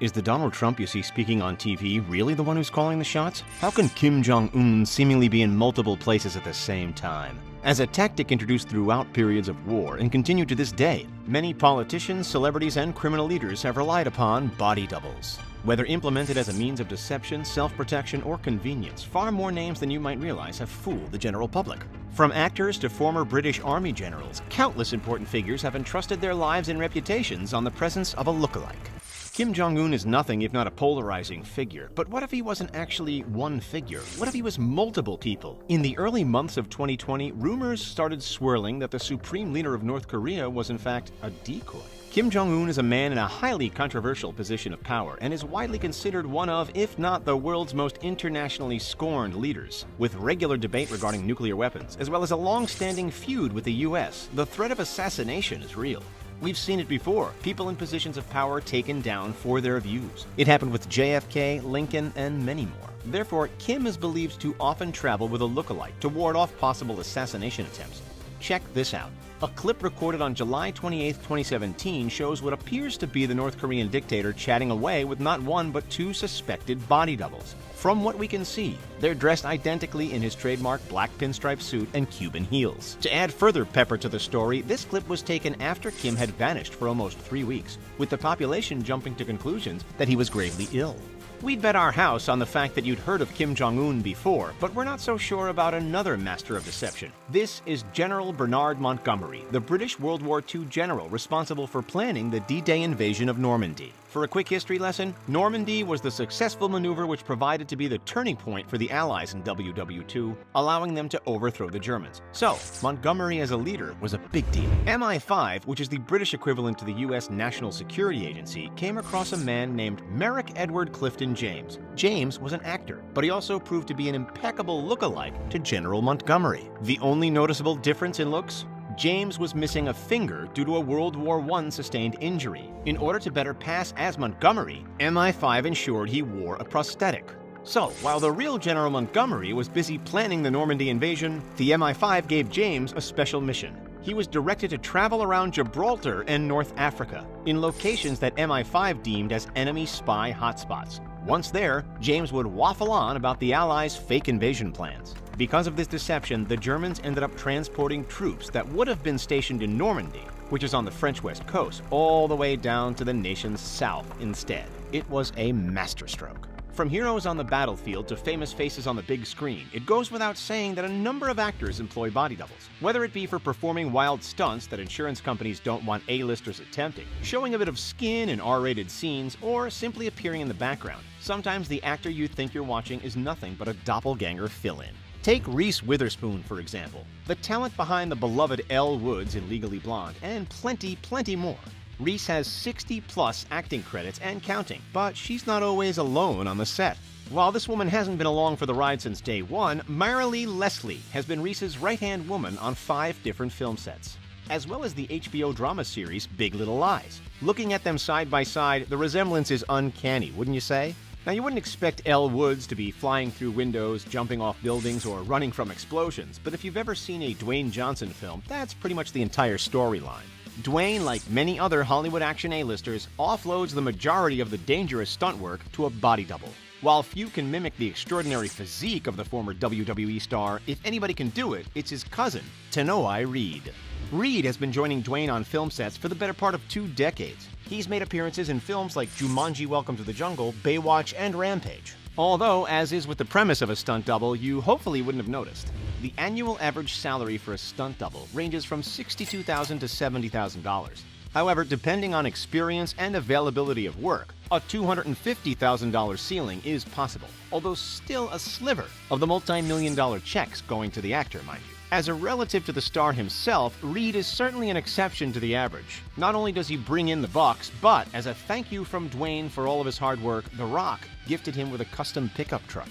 Is the Donald Trump you see speaking on TV really the one who's calling the shots? How can Kim Jong-un seemingly be in multiple places at the same time? As a tactic introduced throughout periods of war and continued to this day, many politicians, celebrities, and criminal leaders have relied upon body doubles. Whether implemented as a means of deception, self-protection, or convenience, far more names than you might realize have fooled the general public. From actors to former British Army generals, countless important figures have entrusted their lives and reputations on the presence of a lookalike. Kim Jong-un is nothing if not a polarizing figure, but what if he wasn't actually one figure? What if he was multiple people? In the early months of 2020, rumors started swirling that the supreme leader of North Korea was in fact a decoy. Kim Jong-un is a man in a highly controversial position of power and is widely considered one of, if not the world's most internationally scorned leaders. With regular debate regarding nuclear weapons, as well as a long-standing feud with the US, the threat of assassination is real. We've seen it before, people in positions of power taken down for their views. It happened with JFK, Lincoln, and many more. Therefore, Kim is believed to often travel with a lookalike to ward off possible assassination attempts. Check this out. A clip recorded on July 28, 2017 shows what appears to be the North Korean dictator chatting away with not one but two suspected body doubles. From what we can see, they're dressed identically in his trademark black pinstripe suit and Cuban heels. To add further pepper to the story, this clip was taken after Kim had vanished for almost 3 weeks, with the population jumping to conclusions that he was gravely ill. We'd bet our house on the fact that you'd heard of Kim Jong-un before, but we're not so sure about another master of deception. This is General Bernard Montgomery, the British World War II general responsible for planning the D-Day invasion of Normandy. For a quick history lesson, Normandy was the successful maneuver which provided to be the turning point for the Allies in WW2, allowing them to overthrow the Germans. So, Montgomery as a leader was a big deal. MI5, which is the British equivalent to the US National Security Agency, came across a man named Merrick Edward Clifton James. James was an actor, but he also proved to be an impeccable lookalike to General Montgomery. The only noticeable difference in looks? James was missing a finger due to a World War I sustained injury. In order to better pass as Montgomery, MI5 ensured he wore a prosthetic. So, while the real General Montgomery was busy planning the Normandy invasion, the MI5 gave James a special mission. He was directed to travel around Gibraltar and North Africa, in locations that MI5 deemed as enemy spy hotspots. Once there, James would waffle on about the Allies' fake invasion plans. Because of this deception, the Germans ended up transporting troops that would have been stationed in Normandy, which is on the French west coast, all the way down to the nation's south instead. It was a masterstroke. From heroes on the battlefield to famous faces on the big screen, it goes without saying that a number of actors employ body doubles. Whether it be for performing wild stunts that insurance companies don't want A-listers attempting, showing a bit of skin in R-rated scenes, or simply appearing in the background, sometimes the actor you think you're watching is nothing but a doppelganger fill-in. Take Reese Witherspoon, for example, the talent behind the beloved Elle Woods in Legally Blonde, and plenty more. Reese has 60-plus acting credits and counting, but she's not always alone on the set. While this woman hasn't been along for the ride since day one, Marilee Leslie has been Reese's right-hand woman on 5 different film sets, as well as the HBO drama series Big Little Lies. Looking at them side by side, the resemblance is uncanny, wouldn't you say? Now, you wouldn't expect Elle Woods to be flying through windows, jumping off buildings, or running from explosions, but if you've ever seen a Dwayne Johnson film, that's pretty much the entire storyline. Dwayne, like many other Hollywood action A-listers, offloads the majority of the dangerous stunt work to a body double. While few can mimic the extraordinary physique of the former WWE star, if anybody can do it, it's his cousin, Tanoi Reed. Reed has been joining Dwayne on film sets for the better part of 2 decades. He's made appearances in films like Jumanji: Welcome to the Jungle, Baywatch, and Rampage. Although, as is with the premise of a stunt double, you hopefully wouldn't have noticed. The annual average salary for a stunt double ranges from $62,000 to $70,000. However, depending on experience and availability of work, a $250,000 ceiling is possible, although still a sliver of the multi-million-dollar checks going to the actor, mind you. As a relative to the star himself, Reed is certainly an exception to the average. Not only does he bring in the bucks, but as a thank you from Dwayne for all of his hard work, The Rock gifted him with a custom pickup truck.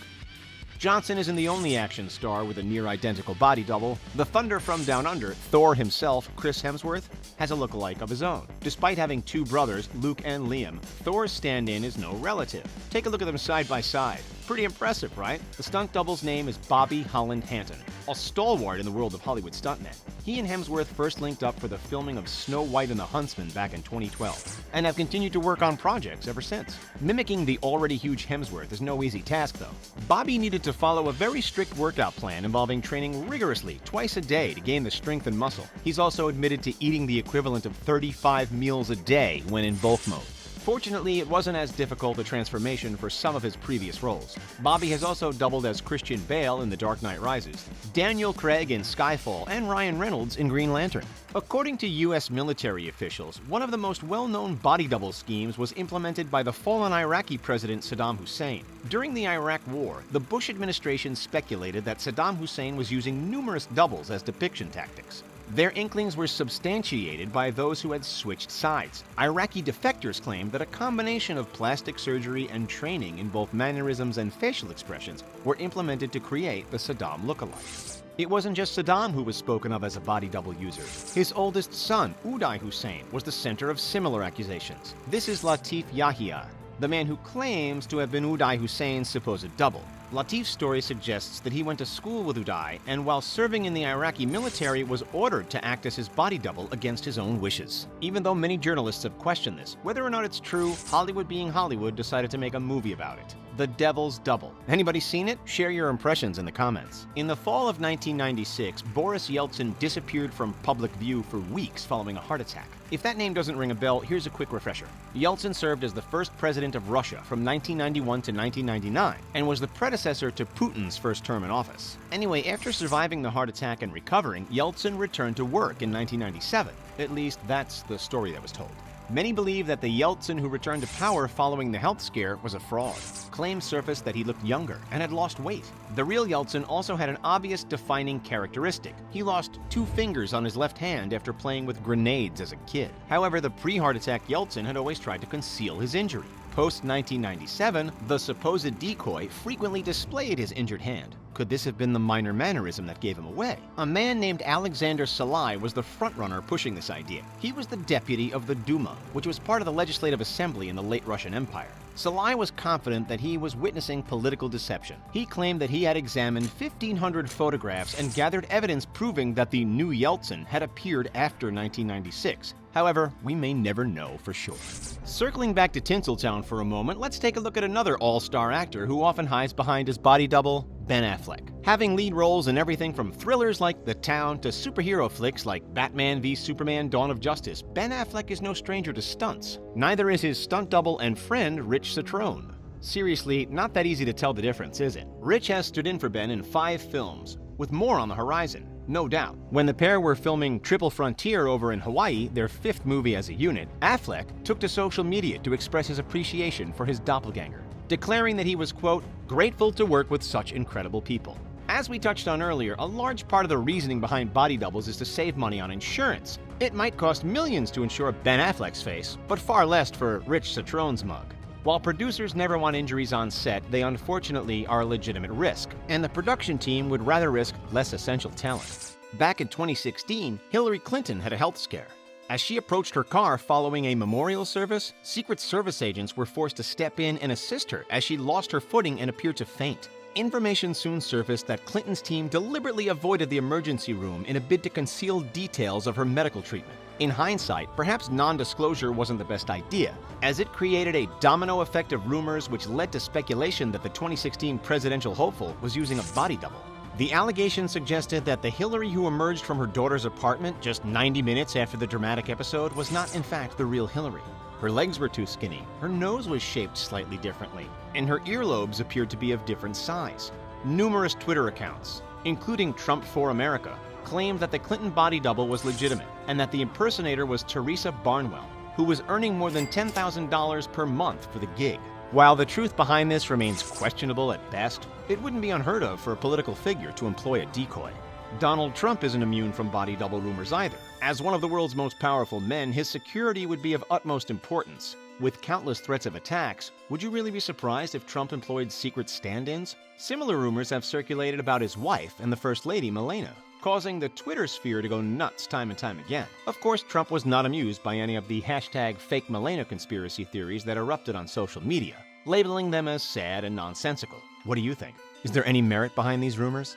Johnson isn't the only action star with a near-identical body double. The Thunder from Down Under, Thor himself, Chris Hemsworth, has a lookalike of his own. Despite having 2 brothers, Luke and Liam, Thor's stand-in is no relative. Take a look at them side by side. Pretty impressive, right? The stunt double's name is Bobby Holland Hanton, a stalwart in the world of Hollywood stuntmen. He and Hemsworth first linked up for the filming of Snow White and the Huntsman back in 2012, and have continued to work on projects ever since. Mimicking the already huge Hemsworth is no easy task, though. Bobby needed to follow a very strict workout plan involving training rigorously twice a day to gain the strength and muscle. He's also admitted to eating the equivalent of 35 meals a day when in bulk mode. Fortunately, it wasn't as difficult a transformation for some of his previous roles. Bobby has also doubled as Christian Bale in The Dark Knight Rises, Daniel Craig in Skyfall, and Ryan Reynolds in Green Lantern. According to U.S. military officials, one of the most well-known body double schemes was implemented by the fallen Iraqi president Saddam Hussein. During the Iraq War, the Bush administration speculated that Saddam Hussein was using numerous doubles as depiction tactics. Their inklings were substantiated by those who had switched sides. Iraqi defectors claimed that a combination of plastic surgery and training in both mannerisms and facial expressions were implemented to create the Saddam lookalike. It wasn't just Saddam who was spoken of as a body double user. His oldest son, Uday Hussein, was the center of similar accusations. This is Latif Yahia, the man who claims to have been Uday Hussein's supposed double. Latif's story suggests that he went to school with Uday and while serving in the Iraqi military was ordered to act as his body double against his own wishes. Even though many journalists have questioned this, whether or not it's true, Hollywood being Hollywood decided to make a movie about it. The Devil's Double. Anybody seen it? Share your impressions in the comments. In the fall of 1996, Boris Yeltsin disappeared from public view for weeks following a heart attack. If that name doesn't ring a bell, here's a quick refresher. Yeltsin served as the first president of Russia from 1991 to 1999 and was the predecessor to Putin's first term in office. Anyway, after surviving the heart attack and recovering, Yeltsin returned to work in 1997. At least that's the story that was told. Many believe that the Yeltsin who returned to power following the health scare was a fraud. Claims surfaced that he looked younger and had lost weight. The real Yeltsin also had an obvious defining characteristic. He lost 2 fingers on his left hand after playing with grenades as a kid. However, the pre-heart attack Yeltsin had always tried to conceal his injury. Post-1997, the supposed decoy frequently displayed his injured hand. Could this have been the minor mannerism that gave him away? A man named Alexander Salai was the frontrunner pushing this idea. He was the deputy of the Duma, which was part of the legislative assembly in the late Russian Empire. Salai was confident that he was witnessing political deception. He claimed that he had examined 1,500 photographs and gathered evidence proving that the new Yeltsin had appeared after 1996. However, we may never know for sure. Circling back to Tinseltown for a moment, let's take a look at another all-star actor who often hides behind his body double, Ben Affleck. Having lead roles in everything from thrillers like The Town to superhero flicks like Batman v Superman: Dawn of Justice, Ben Affleck is no stranger to stunts. Neither is his stunt double and friend Rich Citrone. Seriously, not that easy to tell the difference, is it? Rich has stood in for Ben in 5 films, with more on the horizon. No doubt. When the pair were filming Triple Frontier over in Hawaii, their 5th movie as a unit, Affleck took to social media to express his appreciation for his doppelganger, declaring that he was, quote, grateful to work with such incredible people. As we touched on earlier, a large part of the reasoning behind body doubles is to save money on insurance. It might cost millions to insure Ben Affleck's face, but far less for Rich Citrone's mug. While producers never want injuries on set, they unfortunately are a legitimate risk, and the production team would rather risk less essential talent. Back in 2016, Hillary Clinton had a health scare. As she approached her car following a memorial service, Secret Service agents were forced to step in and assist her as she lost her footing and appeared to faint. Information soon surfaced that Clinton's team deliberately avoided the emergency room in a bid to conceal details of her medical treatment. In hindsight, perhaps non-disclosure wasn't the best idea, as it created a domino effect of rumors which led to speculation that the 2016 presidential hopeful was using a body double. The allegation suggested that the Hillary who emerged from her daughter's apartment just 90 minutes after the dramatic episode was not in fact the real Hillary. Her legs were too skinny, her nose was shaped slightly differently, and her earlobes appeared to be of different size. Numerous Twitter accounts, including Trump for America, claimed that the Clinton body double was legitimate and that the impersonator was Teresa Barnwell, who was earning more than $10,000 per month for the gig. While the truth behind this remains questionable at best, it wouldn't be unheard of for a political figure to employ a decoy. Donald Trump isn't immune from body double rumors either. As one of the world's most powerful men, his security would be of utmost importance. With countless threats of attacks, would you really be surprised if Trump employed secret stand-ins? Similar rumors have circulated about his wife and the First Lady, Melania, causing the Twitter sphere to go nuts time and time again. Of course, Trump was not amused by any of the hashtag fake Melania conspiracy theories that erupted on social media, labeling them as sad and nonsensical. What do you think? Is there any merit behind these rumors?